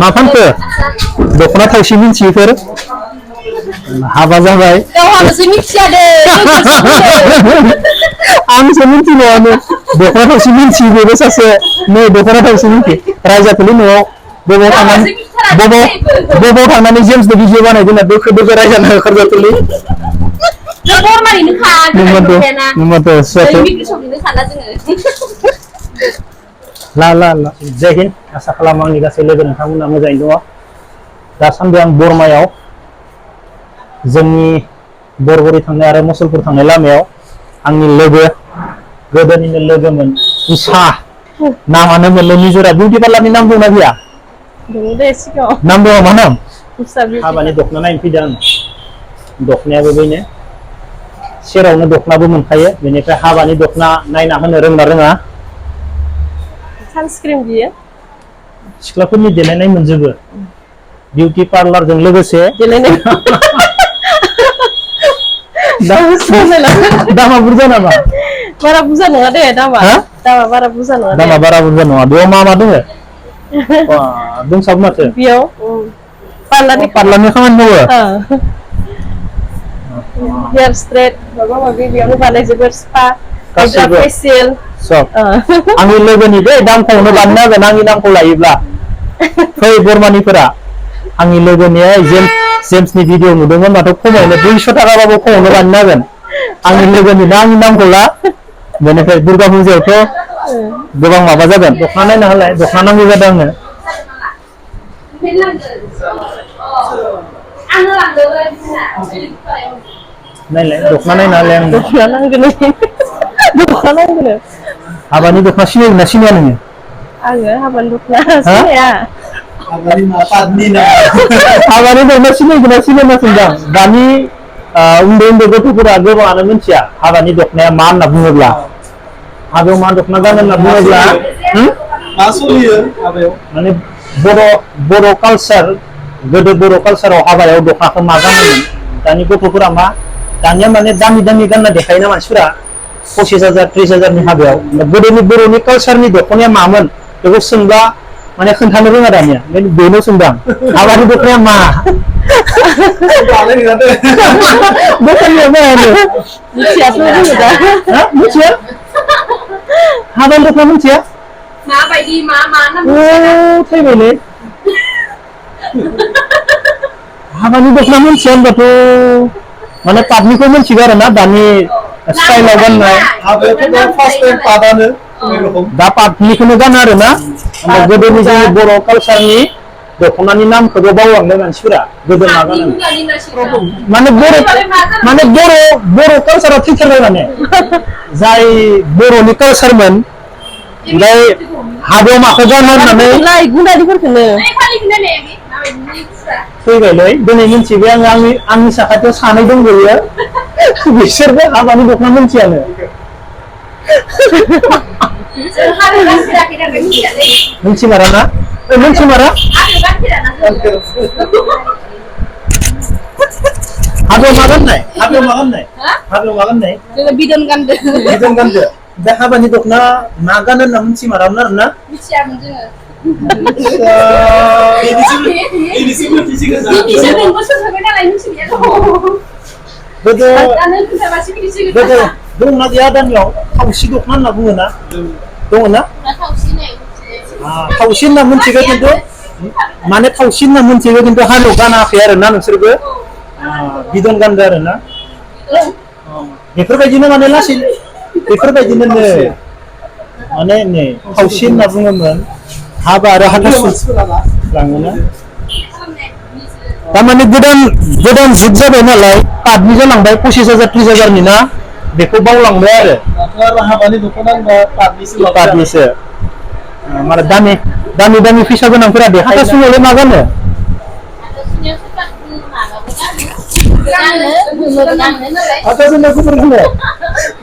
मा फानखो दख'ना थावसि मिन्थियोफोर हाबा जाबाय गावहाबोसो मिथिया दे आंसो मिन्थिनायानो दख'ना थावसि मिन्थियो बेबो सासे नै दख'ना थावसि मिन्थि रायजाथोलै न'आव बबाव थांनानै जेम्सनि भिडिअ बानायदों ना दोखो दोखो रायजानो ओंखारजाथोलै ला जय हिन्द आसा खालामो आंनि गासै लोगो नोंथांमोना मोजाङैनो दङ दासान्दि आं बरमायाव जोंनि बरबरि थांनाय आरो मुसलपुर थांनाय लामायाव आंनि लोगो गोदोनिनो लोगोमोन उषा नामानो मोनलै निजरा बिउटि पार्लारनि नाम दंना गैया नाम दङ मा नाम हाबानि दख'ना नायनो फैदों आं दख'नायाबो बेनो सेरावनो दख'नाबो मोनखायो बेनिफ्राय हाबानि दख'ना नायना होनो रोंना रोङा सानस्क्रिन बियो सिख्लाफोरनि देलायनाय मोनजोबो बिउटि पार्लारजों लोगोसे देलायनाय दामा बुरजा नामा बारा बुरजा नङा दे दामा बारा बुरजा नङा दामा बारा बुरजा नङा बेयाव मा मा दोङो दंसाबो माथो बेयाव पार्लारनि खामानि मावो हेयार स्ट्रेट माबा माबि बेयावनो बानायजोबो स्पा फेसियेल सब आंनि लोगोनि बे दामखौनो बानायना होगोन आंनि नामखौ लायोब्ला फै बरमानिफोरा आंनि लोगोनि जेम्सनि भिडिअ नुदोंमोन माथो खमावनो 200 थाखाबाबो खमावनो बानायना होगोन आंनि लोगोनि ना आंनि नामखौ ला बेनिफ्राय दुर्गा फुजायावथ' गोबां माबा जागोन दख'ना नायना होलाय दख'ना नांगौ जादों आंनो नायलाय दख'ना नायना होलाय आंनो दख'ना नांगोन हाबानि दख'ना सिनायो ना सिनाया नोङो आङो हाबानि दख'ना सिनाया हाबानि दख'ना सिनायगोन ना सिनाया सोंदां दानि उन्दै उन्दै गथ'फोरा गोबाङानो मिथिया हाबानि दख'नाया मा होनना बुङोब्ला हाबायाव मा दख'ना गानो होनना बुङोब्ला मा सोलियो हाबायाव माने बर' कालचार गोदो बर' कालचाराव हाबायाव दख'नाखौ मा गानोमोन दानि गथ'फोरा मा दानिया माने दामि दामि गानना देखायोना मानसिफोरा 25,000 30,000 नि हाबायाव गोदोनि बर'नि कालचारनि दख'नाया मामोन बेखौ सोंबा माने खोन्थानो रोङा दानिया बेनो सोंदां हाबानि दख'नाया मा मिथिया हाबानि दख'ना मिथिया माबायदि मा थैबायलै हाबानि दख'ना मिथिया होनबाथ' माने पाटनिखौ मिथिगौ आरो ना दानि स्टाइलाव गाननाय दा पाटनिखौनो गानो आरो ना गोदोनि जोंनि बर' कालचारनि दख'नानि नामखौबो बावलांबाय मानसिफोरा गोदो मा गानो माने बर' कालचारा थैथारबाय माने जाय बर'नि कालचारमोन ओमफ्राय हाबायाव माखौ गानो होननानै फैबायलै दिनै मिथिबाय आङो आंनि साखाथियाव सानै दंबोयो बिसोरबो हाबानि दख'ना मिथियानो मिथिमारा ना मिथिमारा हाबायाव मा गाननाय बिदन गानदो दा हाबानि दख'ना मा गानो होनना मिथिमारामोन आरो ना मिथियामोन जोङो दंना गैया दानियाव थावसि दख'ना होनना बुङो ना दङ ना थावसि होनना मिथिगौ खिन्थु माने थावसि होनना मिथिगौ खिन्थु हाबायाव गानाखै आरो ना नोंसोरबो बिदन गानदो आरो ना बेफोरबायदिनो माने लासै बेफोरबायदिनो माने नै थावसि होनना बुङोमोन हाबा आरो हाथासुनि लाङोना थारमाने गोदान जुग जाबाय नालाय पाटनि जालांबाय 25,000 30,000 नि ना बेखौ बावलांबाय आरो हाबानि दख'ना पाटनिसो माने दामि फैसा गोनांफोरा बे हाथासुनियावलाय मा गानो हाथासुनियाव गुफुर गानो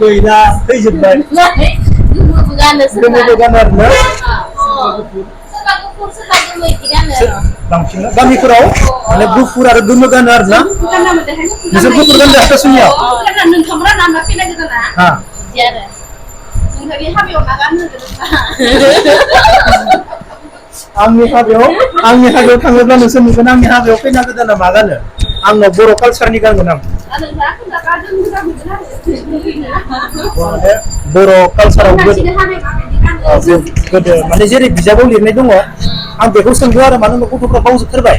गैला थैजोबबाय गोमोबो गानो आरो ना बांसिन गामिफोराव माने गुफुर आरो गोमो गानो आरो ना नोंसोर गुफुर गानदो हाथासुनियाव आंनि हाबायाव थाङोब्ला नोंसोर नुगोन आंनि हाबायाव खैना गोदाना मा गानो आंनाव बर' कालसारनि गानगोन आं बर' कालसाराव गोदो माने जेरै बिजाबाव लिरनाय दङ आं बेखौ सोंदों आरो मानो होनबा गथ'फ्रा बावजोबथारबाय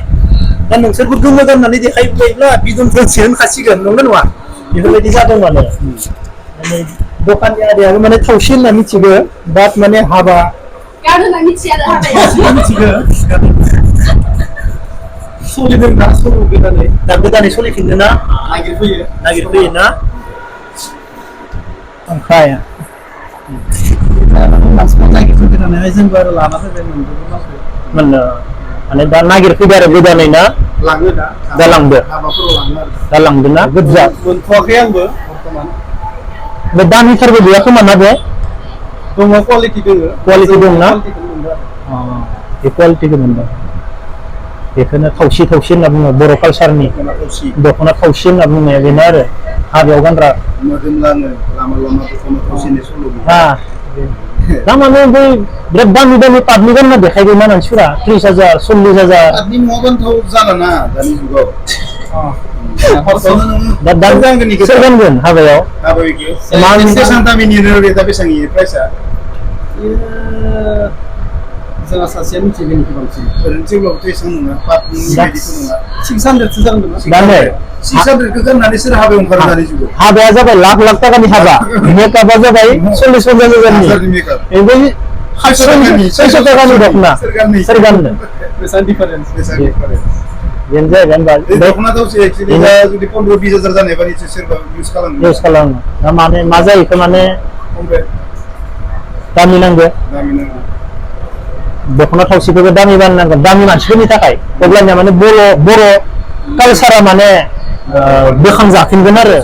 दा नोंसोरबो गोमो गाननानै देखायबायब्ला बिदन दोनसे होनखासिगोन नंगौ नङा बेफोरबायदि जादों माने दखाननि आदायाबो माने थावसि होनना मिथिगौ बाट माने हाबा मिथिगौ सोलिदों दा गोदानै सोलिफिनदों ना नागिरफैयो ना ओमफ्राय जोंबो आरो लाना फैबाय मोननो माने दा नागिरफैबाय आरो गोदानै ना लाङो दा जालांदो हाबाफोराव लाङो आरो जालांदों ना गोजा मोनथ'वाखै आंबो बर्थमान बे दामिथारबो गैया खोमा ना बे दङ क्वालिटि दोङो क्वालिटि दं ना क्वालिटिखौ मोनदों आरो बे क्वालिटिखौ मोनदों बेखौनो थावसि होनना बुङो बर' कालसारनि दख'ना थावसि होनना बुंनाया बेनो आरो हाबायाव गानग्रा मोदोमलानो लामा दख'ना थावसिनि सल' दा माने बै बिराद दामि पाटनि गानना देखायबायना मानसिफोरा 30,000 40,000 पाटनि नङाबानोथ' जाला ना दानि जुगाव दा सोर गानगोन हाबायाव बेसेबां दामिनि रेटआ बेसेबां इयो प्राइसआ जोंहा सासेया मिथिगोन बांसिन ओरैनो जेब्लाबोथ' एसेबां नङा पाटनि बायदिथ' नङा 600 सो जागोन नामा 600 गाननानै सोर हाबायाव ओंखारो दानि जुगाव हाबाया जाबाय लाख थाखानि हाबा मेकआपआ जाबाय 40,000 गोजाननि 600 थाखानि दख'ना सोर गाननो बेसेबां डिफारेन्स बेनो जाहैबाय होनबा दख'ना थावसि एक्चुअलि जुदि 15-20,000 जानायबा सोरबा इउज खालामो दा माने मा जायो माने दामि नांगौ दख'ना थावसिखौबो दामि बानायनांगोन दामि मानसिफोरनि थाखाय अब्लानिया माने बर' कालसारा माने बोखांजाफिनगोन आरो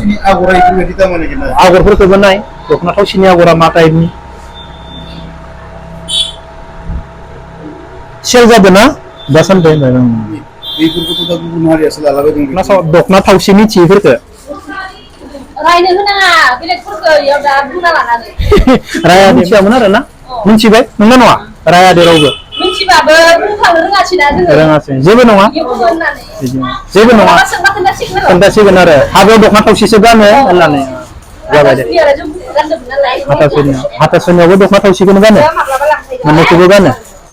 आगरफोरखौबो नाय दख'ना थावसिनि आगरा मा टाइपनि सेल जादों ना दासान्दि दख'ना थावसि मिथियैफोरखौ रायनो होनाङा बेलेगफोरखौ इयाव दा बुंना लानानै राया मिथियामोन आरो ना मिथिबाय नंगौ नङा राया रावबो मिथिबाबो बुंखानो रोङासैना जोङो रोङासै जेबो नङा जेबो नङा खोन्थासिगोन आरो हाबायाव दख'ना थावसिसो गानो होननानै जाबाय दे हाथासुनियावबो दख'ना थावसिखौनो गानो मोननैखौबो गानो